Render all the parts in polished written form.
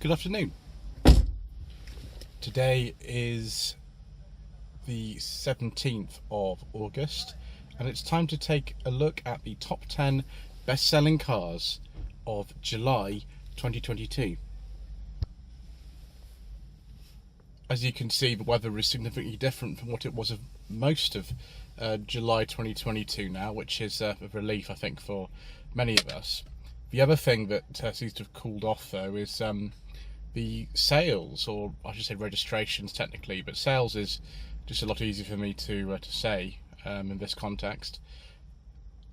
Good afternoon. Today is the 17th of August and it's time to take a look at the top 10 best-selling cars of July 2022. As you can see, the weather is significantly different from what it was of most of July 2022 now, which is a relief, I think, for many of us. The other thing that seems to have cooled off, though, is the sales, or I should say registrations technically, but sales is just a lot easier for me to say in this context,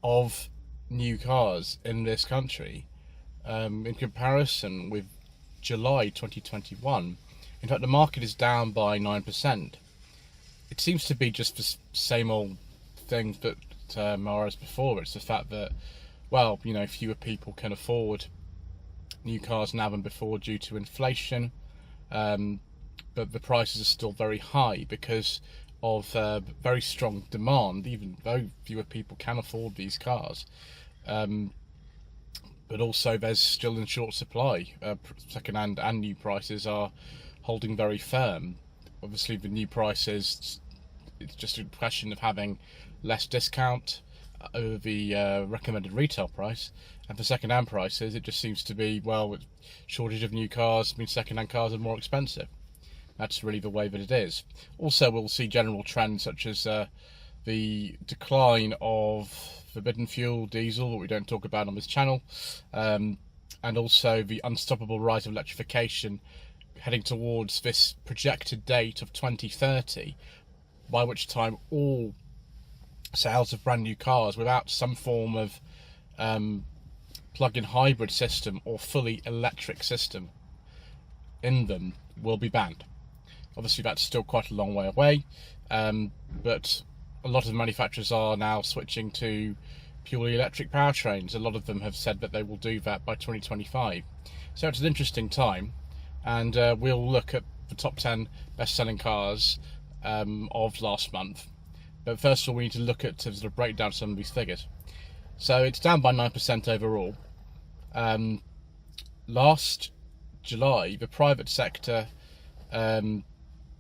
of new cars in this country in comparison with July 2021. In fact, the market is down by 9%. It seems to be just the same old things that are as before. It's the fact that, well, you know, fewer people can afford new cars now than before due to inflation, but the prices are still very high because of very strong demand, even though fewer people can afford these cars. But also there's still in short supply. Second-hand and new prices are holding very firm. Obviously the new prices, it's just a question of having less discount over the recommended retail price, and for second-hand prices it just seems to be, well, with shortage of new cars means second-hand cars are more expensive. That's really the way that it is. Also, we'll see general trends such as the decline of forbidden fuel diesel that we don't talk about on this channel, and also the unstoppable rise of electrification, heading towards this projected date of 2030, by which time all sales of brand new cars without some form of plug-in hybrid system or fully electric system in them will be banned. Obviously that's still quite a long way away, but a lot of manufacturers are now switching to purely electric powertrains. A lot of them have said that they will do that by 2025. So it's an interesting time, and we'll look at the top 10 best-selling cars of last month. But first of all, we need to look at, to sort of break down some of these figures. So it's down by 9% overall. Last July, the private sector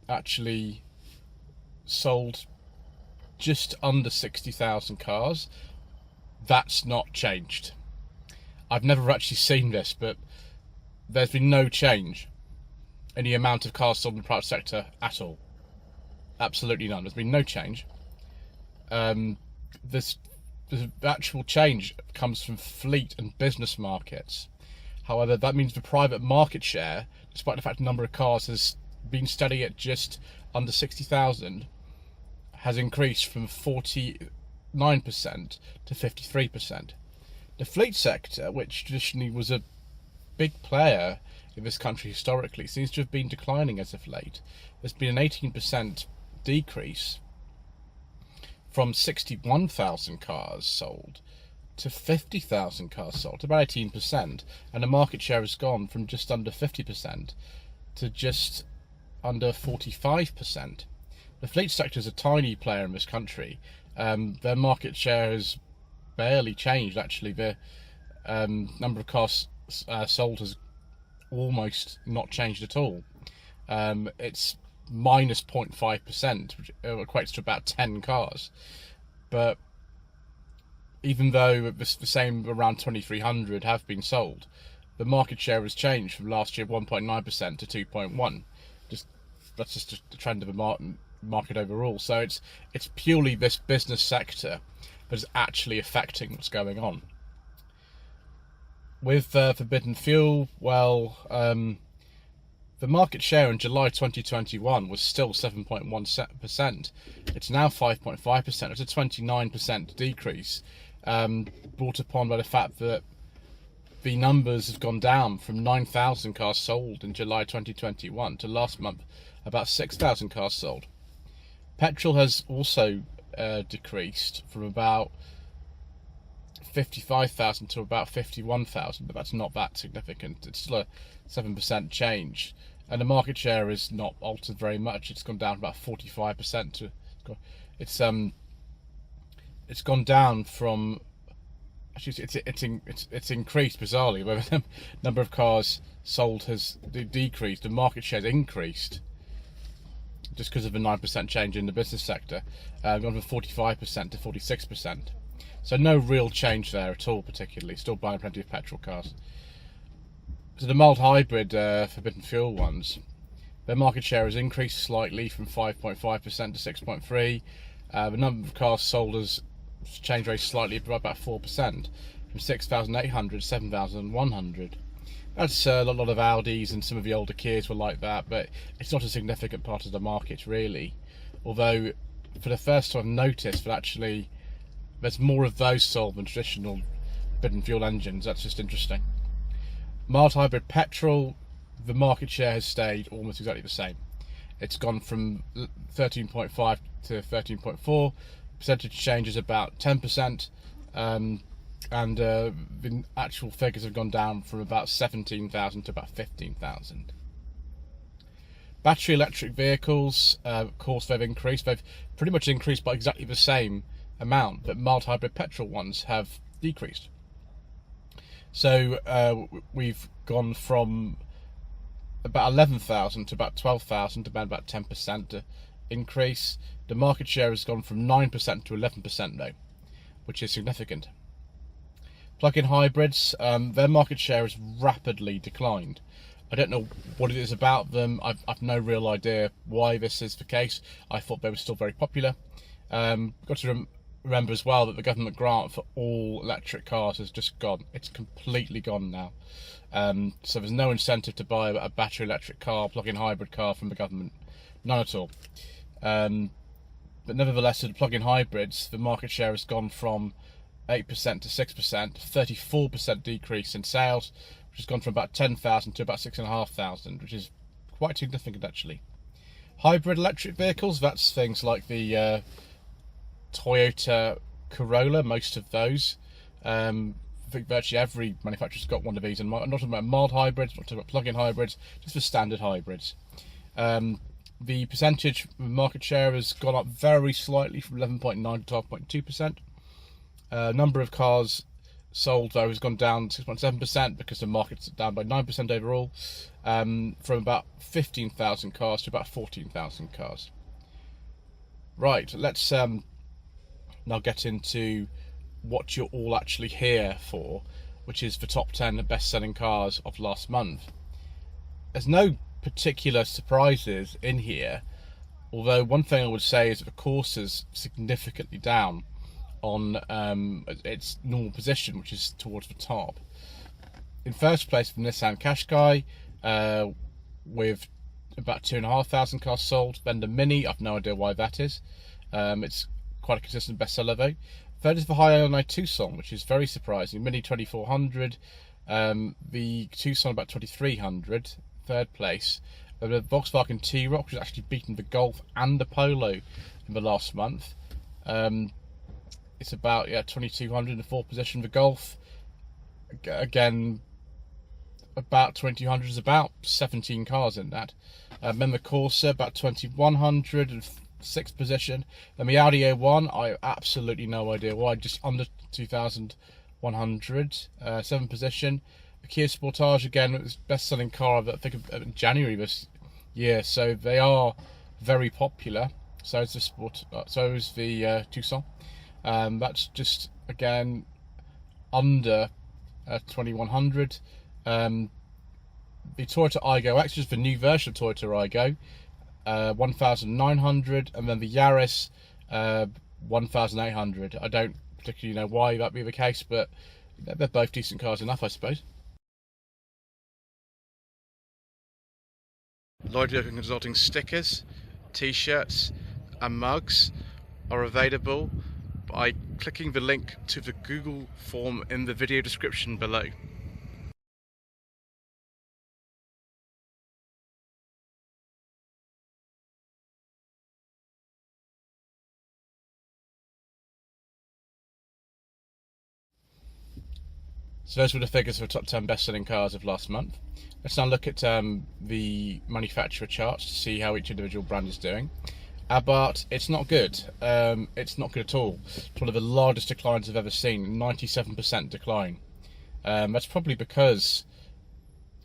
actually sold just under 60,000 cars. That's not changed. I've never actually seen this, but there's been no change in the amount of cars sold in the private sector at all. Absolutely none. There's been no change. The actual change comes from fleet and business markets. However, that means the private market share, despite the fact the number of cars has been steady at just under 60,000, has increased from 49% to 53%. The fleet sector, which traditionally was a big player in this country historically, seems to have been declining as of late. There's been an 18% decrease from 61,000 cars sold to 50,000 cars sold, about 18%, and the market share has gone from just under 50% to just under 45%. The fleet sector is a tiny player in this country. Their market share has barely changed, actually. The number of cars sold has almost not changed at all. It's minus 0.5%, which equates to about 10 cars. But even though the same around 2,300 have been sold, the market share has changed from last year 1.9% to 2.1%. That's just the trend of the market overall. So it's purely this business sector that is actually affecting what's going on. With forbidden fuel, well, the market share in July 2021 was still 7.1%. It's now 5.5%. It's a 29% decrease, brought upon by the fact that the numbers have gone down from 9,000 cars sold in July 2021 to last month about 6,000 cars sold. Petrol has also decreased from about 55,000 to about 51,000, but that's not that significant. It's still a 7% change, and the market share is not altered very much. It's gone down about 45% to it's gone down from actually it's increased bizarrely. Where the number of cars sold has decreased, the market share has increased, just because of a 9% change in the business sector, gone from 45% to 46%. So no real change there at all, particularly. Still buying plenty of petrol cars. So the mild hybrid forbidden fuel ones, their market share has increased slightly from 5.5% to 6.3%. The number of cars sold has changed very slightly, by about 4%, from 6,800 to 7,100. That's a lot of Audis, and some of the older Kias were like that, but it's not a significant part of the market really. Although, for the first time, I've noticed that actually there's more of those sold than traditional forbidden fuel engines. That's just interesting. Mild hybrid petrol, the market share has stayed almost exactly the same. It's gone from 13.5 to 13.4. Percentage change is about 10%, and the actual figures have gone down from about 17,000 to about 15,000. Battery electric vehicles, of course, they've increased. They've pretty much increased by exactly the same amount, but mild hybrid petrol ones have decreased. So we've gone from about 11,000 to about 12,000, about 10% increase. The market share has gone from 9% to 11% though, which is significant. Plug-in hybrids, their market share has rapidly declined. I don't know what it is about them. I've no real idea why this is the case. I thought they were still very popular. Got to remember as well that the government grant for all electric cars has just gone. It's completely gone now. So there's no incentive to buy a battery electric car, plug-in hybrid car from the government. None at all. But nevertheless, the plug-in hybrids, the market share has gone from 8% to 6%, 34% decrease in sales, which has gone from about 10,000 to about 6,500, which is quite significant actually. Hybrid electric vehicles, that's things like the Toyota Corolla, most of those. I think virtually every manufacturer's got one of these, and I'm not talking about mild hybrids, not talking about plug-in hybrids, just the standard hybrids. The percentage market share has gone up very slightly from 11.9 to 12.2%. Number of cars sold though has gone down 6.7% because the market's down by 9% overall, from about 15,000 cars to about 14,000 cars. Right, let's now get into what you're all actually here for, which is the top 10 best-selling cars of last month. There's no particular surprises in here, although one thing I would say is that the Corsa's significantly down on its normal position, which is towards the top. In first place, the Nissan Qashqai, with about 2,500 cars sold. Then the Mini, I've no idea why that is. It's quite a consistent bestseller though. Third is the Hyundai Tucson, which is very surprising. Mini 2,400, the Tucson about 2,300. Third place. The Volkswagen T-Roc, which has actually beaten the Golf and the Polo in the last month. It's about 2,200 in the fourth position. The Golf, again, about 2,200, is about 17 cars in that. Then the Corsa, about 2,100 in sixth position. Then the Audi A1, I have absolutely no idea why, just under 2,100, seventh position. The Kia Sportage, again, it was best-selling car I think of January this year, so they are very popular. So is the Tucson. That's just again under 2,100. The Toyota Aygo X, which is the new version of Toyota Aygo, 1,900, and then the Yaris, 1,800. I don't particularly know why that be the case, but they're both decent cars enough, I suppose. Lloyd Consulting stickers, t-shirts and mugs are available by clicking the link to the Google form in the video description below. So those were the figures for the top 10 best-selling cars of last month. Let's now look at the manufacturer charts to see how each individual brand is doing. Abarth, it's not good. It's not good at all. It's one of the largest declines I've ever seen, 97% decline. That's probably because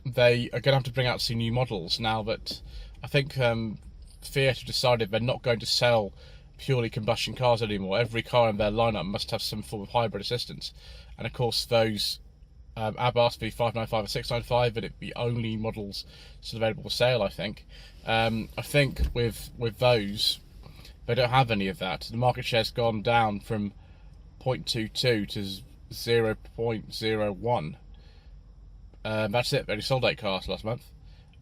they are going to have to bring out some new models now that I think Fiat have decided they're not going to sell purely combustion cars anymore. Every car in their lineup must have some form of hybrid assistance. And of course, those Abarth V595 or 695, and it'd be only models still available for sale, I think. I think with those, they don't have any of that. The market share's gone down from 0.22 to 0.01. That's it. They only sold 8 cars last month.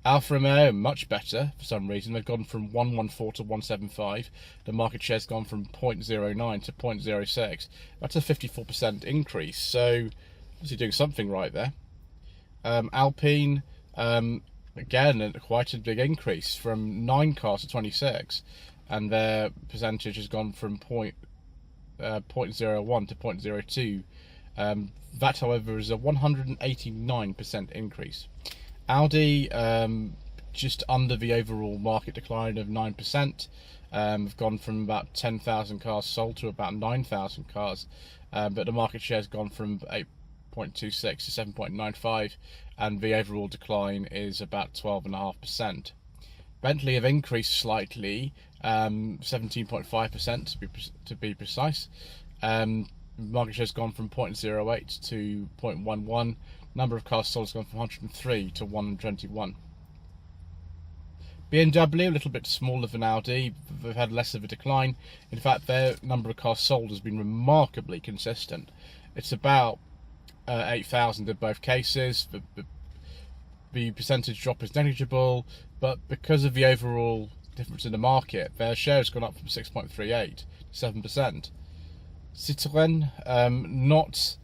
Alfa Romeo, much better for some reason. They've gone from 114 to 175. The market share's gone from 0.09 to 0.06. That's a 54% increase. So, obviously doing something right there. Alpine, again, quite a big increase from 9 cars to 26, and their percentage has gone from 0.01 to 0.02. That, however, is a 189% increase. Audi, just under the overall market decline of 9%, have gone from about 10,000 cars sold to about 9,000 cars, but the market share has gone from 8.26 to 7.95, and the overall decline is about 12.5%. Bentley have increased slightly, 17.5% to be precise. Market share has gone from 0.08 to 0.11. Number of cars sold has gone from 103 to 121. BMW, a little bit smaller than Audi, they've had less of a decline. In fact, their number of cars sold has been remarkably consistent. It's about 8,000 in both cases. The percentage drop is negligible, but because of the overall difference in the market, their share has gone up from 6.38 to 7%. Citroën, not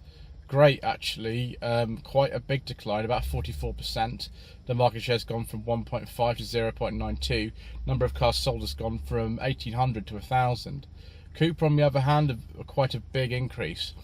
great actually, quite a big decline, about 44%. The market share has gone from 1.5 to 0.92. Number of cars sold has gone from 1,800 to 1,000. Cupra, on the other hand, quite a big increase.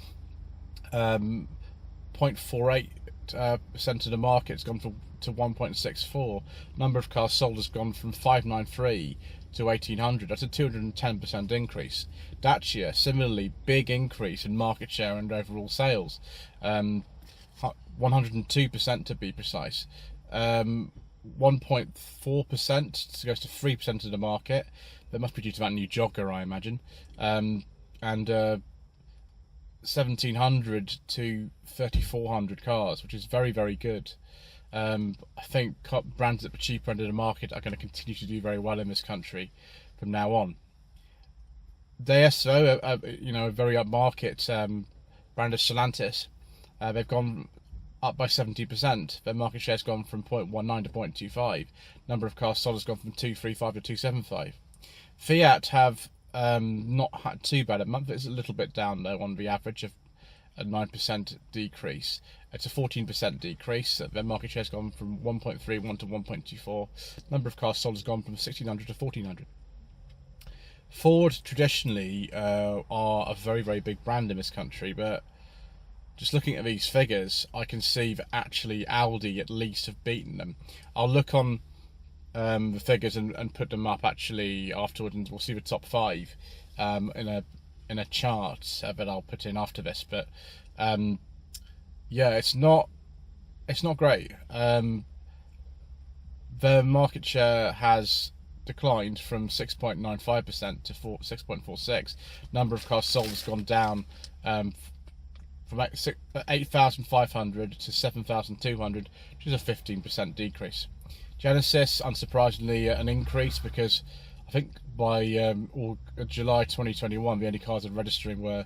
0.48% of the market has gone to 1.64. Number of cars sold has gone from 593 to 1,800. That's a 210% increase. Dacia, similarly, big increase in market share and overall sales, 102% to be precise. 1.4% goes to 3% of the market. That must be due to that new jogger, I imagine. And 1,700 to 3,400 cars, which is very, very good. I think brands at the cheaper end of the market are going to continue to do very well in this country from now on. DSO, a very upmarket brand of Stellantis, they've gone up by 70%. Their market share's gone from 0.19 to 0.25. Number of cars sold has gone from 235 to 275. Fiat have not had too bad a month. It's a little bit down though on the average of a 9% decrease. It's a 14% decrease. Their market share has gone from 1.31 to 1.24. Number of cars sold has gone from 1,600 to 1,400. Ford traditionally are a very, very big brand in this country, but just looking at these figures, I can see that actually Audi at least have beaten them. I'll look on the figures and put them up actually afterward, and we'll see the top 5 in a chart that I'll put in after this. But yeah, it's not great. The market share has declined from 6.95% to 6.46. Number of cars sold has gone down from 8,500 to 7,200, which is a 15% decrease. Genesis, unsurprisingly, an increase, because I think by July 2021, the only cars registering were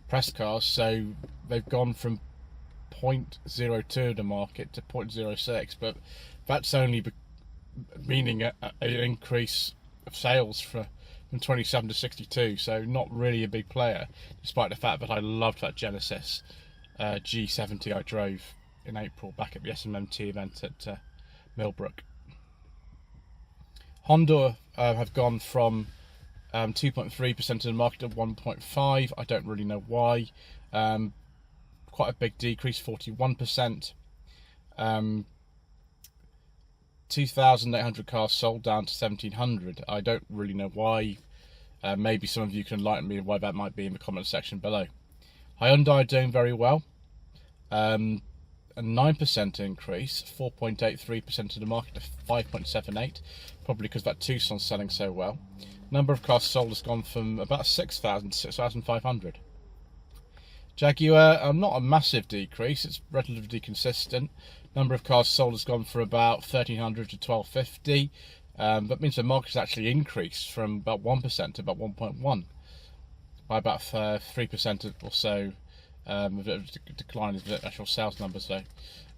press cars, so they've gone from 0.02 of the market to 0.06, but that's only meaning an increase of sales from 27 to 62, so not really a big player, despite the fact that I loved that Genesis G70 I drove in April back at the SMMT event at Millbrook. Honda have gone from 2.3% of the market to 1.5%. I don't really know why. Quite a big decrease, 41%. 2,800 cars sold, down to 1,700. I don't really know why. Maybe some of you can enlighten me why that might be in the comment section below. Hyundai are doing very well. A 9% increase, 4.83% of the market to 5.78, probably because that Tucson's selling so well. Number of cars sold has gone from about 6,000 to 6,500. Jaguar, not a massive decrease, it's relatively consistent. Number of cars sold has gone from about 1,300 to 1,250. That means the market has actually increased from about 1% to about 1.1, by about 3% or so. A bit of a decline in the actual sales numbers though.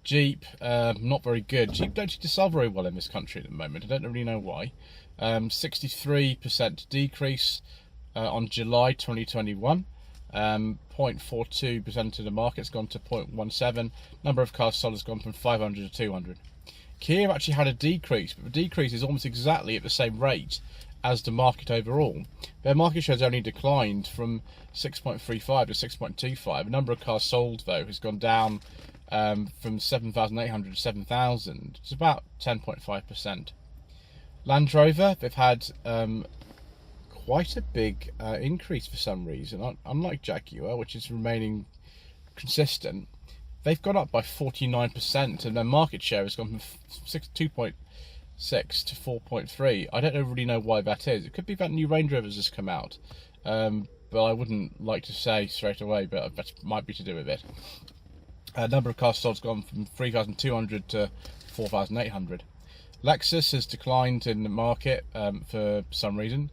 Jeep, not very good. Jeep don't seem to sell very well in this country at the moment. I don't really know why. 63% decrease on July 2021. 0.42% of the market's gone to 0.17. Number of cars sold has gone from 500 to 200. Kia actually had a decrease, but the decrease is almost exactly at the same rate as the market overall. Their market share has only declined from 6.35 to 6.25. The number of cars sold, though, has gone down from 7,800 to 7,000. It's about 10.5%. Land Rover, they've had quite a big increase for some reason. Unlike Jaguar, which is remaining consistent, they've gone up by 49%, and their market share has gone from 2.6 to 4.3. I don't really know why that is. It could be that new Range Rovers has come out, but I wouldn't like to say straight away, but that might be to do with it. Number of cars sold has gone from 3,200 to 4,800. Lexus has declined in the market for some reason.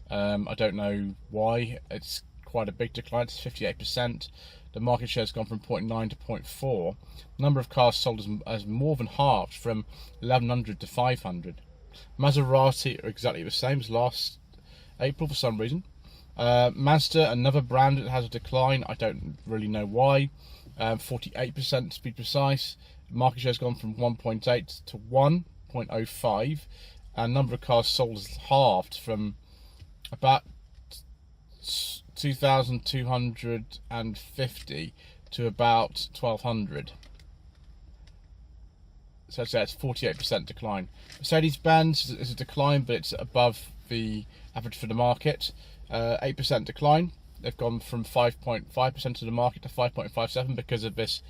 I don't know why. It's quite a big decline. It's 58%. The market share has gone from 0.9 to 0.4. Number of cars sold has more than halved from 1,100 to 500. Maserati are exactly the same as last April for some reason. Mazda, another brand that has a decline. I don't really know why. 48% to be precise. Market share has gone from 1.8 to 1.05. And number of cars sold has halved from about 2,250 to about 1,200. So that's 48% decline. Mercedes-Benz is a decline, but it's above the average for the market. 8% decline. They've gone from 5.5% of the market to 5.57 because of this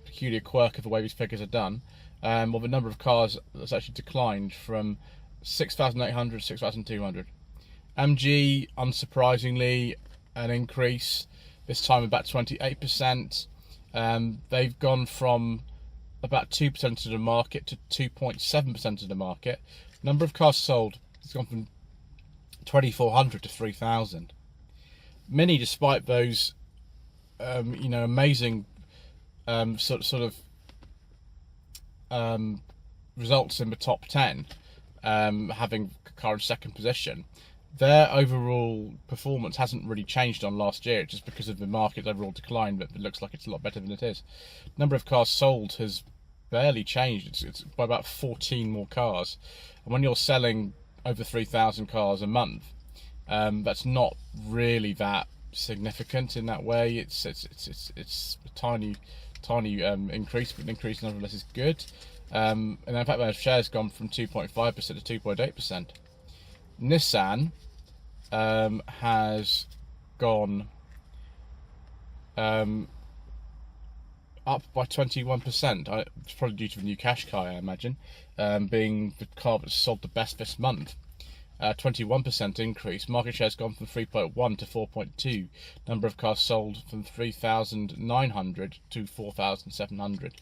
peculiar quirk of the way these figures are done. Well, the number of cars has actually declined from 6,800 to 6,200. MG, unsurprisingly, an increase, this time about 28%. They've gone from about 2% of the market to 2.7% of the market. Number of cars sold has gone from 2,400 to 3,000. Mini, despite those amazing results in the top 10, having a car in second position, their overall performance hasn't really changed on last year, just because of the market overall decline, but it looks like it's a lot better than it is. Number of cars sold has barely changed. It's by about 14 more cars. And when you're selling over 3,000 cars a month, that's not really that significant in that way. It's a tiny increase, but an increase nonetheless is good. And in fact, their share's gone from 2.5% to 2.8%. Nissan has gone up by 21%. It's probably due to the new Qashqai, I imagine, being the car that's sold the best this month. 21% increase. Market share has gone from 3.1 to 4.2. Number of cars sold from 3,900 to 4,700.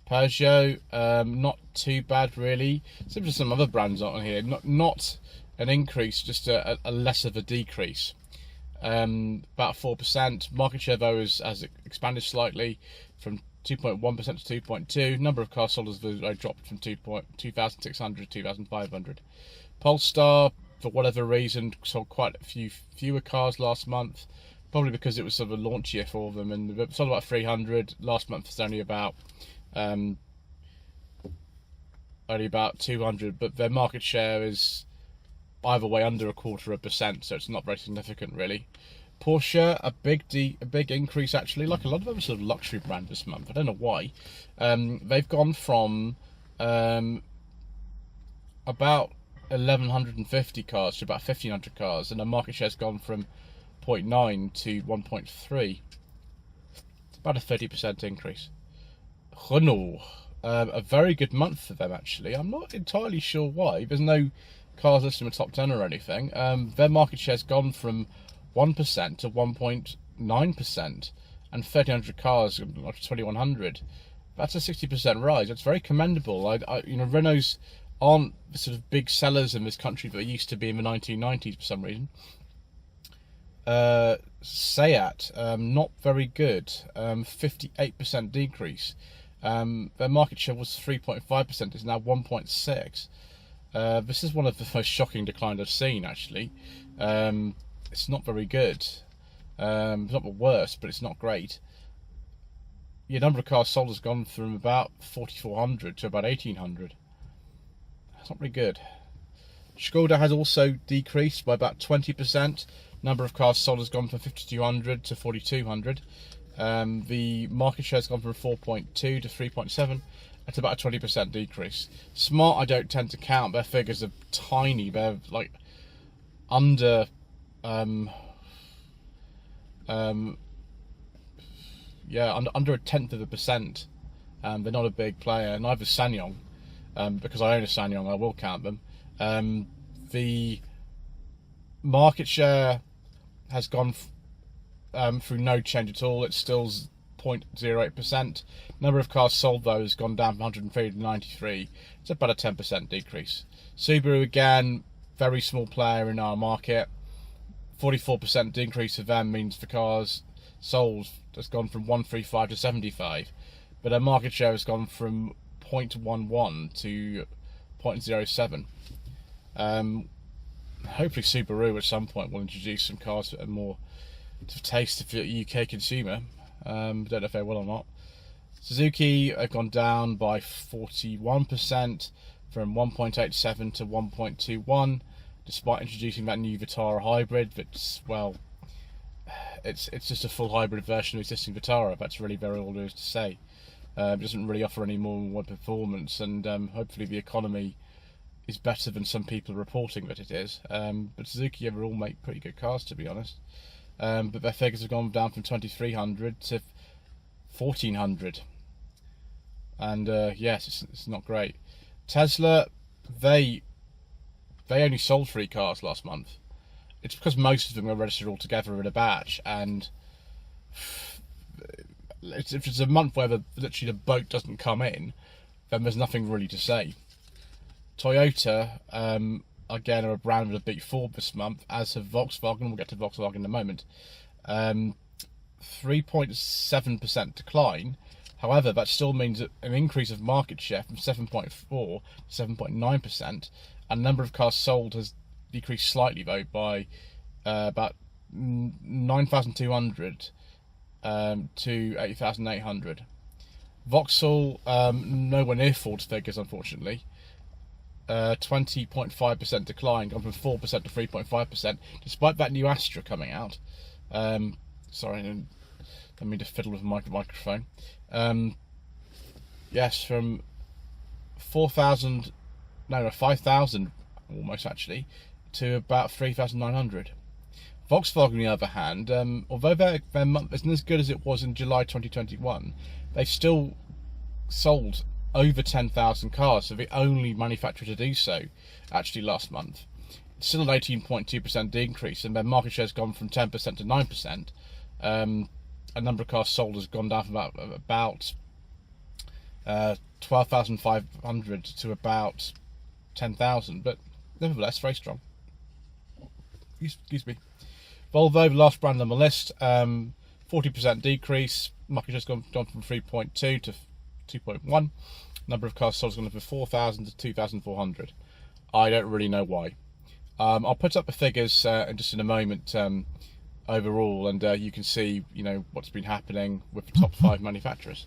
Peugeot, not too bad really. Similar to some other brands on here. Not an increase, just a less of a decrease. About 4%. Market share though has expanded slightly from 2.1% to 2.2. Number of cars sold has dropped from 2,600 to 2,500. Polestar, for whatever reason, sold quite a few fewer cars last month, probably because it was sort of a launch year for them, and they sold about 300. Last month was only about 200, but their market share is either way under 0.25%, so it's not very significant really. Porsche, a big increase actually, like a lot of other sort of luxury brand this month. I don't know why. They've gone from about 1,150 cars to about 1,500 cars, and the market share has gone from 0.9 to 1.3. It's about a 30% increase. Renault, a very good month for them actually. I'm not entirely sure why. There's no cars listed in the top 10 or anything. Their market share has gone from 1% to 1.9%, and 1,300 cars, 2,100. That's a 60% rise. That's very commendable. Renaults aren't the sort of big sellers in this country that they used to be in the 1990s for some reason. Seat, not very good. 58% decrease. Their market share was 3.5%. It's now 1.6%. This is one of the most shocking declines I've seen, actually. It's not very good. It's not the worst, but it's not great. Your number of cars sold has gone from about 4,400 to about 1,800. That's not very good. Skoda has also decreased by about 20%. Number of cars sold has gone from 5,200 to 4,200. The market share has gone from 4.2 to 3.7. That's about a 20% decrease. Smart, I don't tend to count. Their figures are tiny. They're like under under a tenth of a percent. They're not a big player. Neither is SsangYong. Because I own a SsangYong, I will count them. The market share has gone through no change at all. It's still 0.08%. Number of cars sold, though, has gone down from 103 to 93. It's about a 10% decrease. Subaru, again, very small player in our market. 44% decrease of them means the cars sold has gone from 135 to 75. But their market share has gone from 0.11 to 0.07. Hopefully Subaru at some point will introduce some cars that are more to taste of the UK consumer. Don't know if they will or not. Suzuki have gone down by 41% from 1.87 to 1.21, despite introducing that new Vitara hybrid. That's, well, it's just a full hybrid version of existing Vitara. That's really very all there is to say. It doesn't really offer any more performance, and hopefully the economy is better than some people are reporting that it is. But Suzuki overall make pretty good cars, to be honest. But their figures have gone down from 2,300 to 1,400, and yes, it's not great. Tesla, they only sold 3 cars last month. It's because most of them are registered all together in a batch, and if it's a month where literally the boat doesn't come in, then there's nothing really to say. Toyota, again, are a brand with a big fall this month, as have Volkswagen. We'll get to Volkswagen in a moment. 3.7% decline. However, that still means an increase of market share from 7.4 to 7.9%. And the number of cars sold has decreased slightly, though, by about 9,200 to 8,800. Vauxhall, nowhere near Ford's figures, unfortunately. 20.5% decline, gone from 4% to 3.5%, despite that new Astra coming out. Sorry, I didn't mean to fiddle with the microphone. Yes, from 5,000 almost actually, to about 3,900. Volkswagen, on the other hand, although their month isn't as good as it was in July 2021, they've still sold over 10,000 cars, so the only manufacturer to do so actually last month. It's still an 18.2% increase, and their market share has gone from 10% to 9%. A number of cars sold has gone down from about 12,500 to about 10,000, but nevertheless very strong. Excuse me. Volvo, the last brand on the list, 40% decrease. Market share has gone from 3.2 to 2.1. Number of cars sold has gone from 4,000 to 2,400. I don't really know why. I'll put up the figures just in a moment overall, and you can see, what's been happening with the top 5 manufacturers.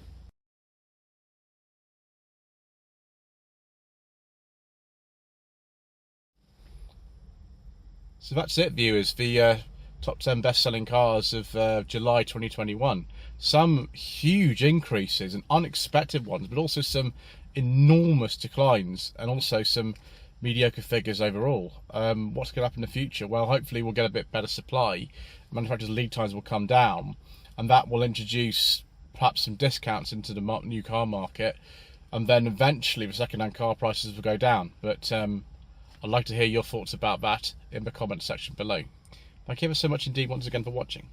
So that's it, viewers. The top 10 best-selling cars of July 2021. Some huge increases and unexpected ones, but also some enormous declines, and also some mediocre figures overall. What's going to happen in the future? Well, hopefully we'll get a bit better supply. Manufacturers' lead times will come down, and that will introduce perhaps some discounts into the new car market, and then eventually the second-hand car prices will go down. But I'd like to hear your thoughts about that in the comment section below. Thank you ever so much indeed once again for watching.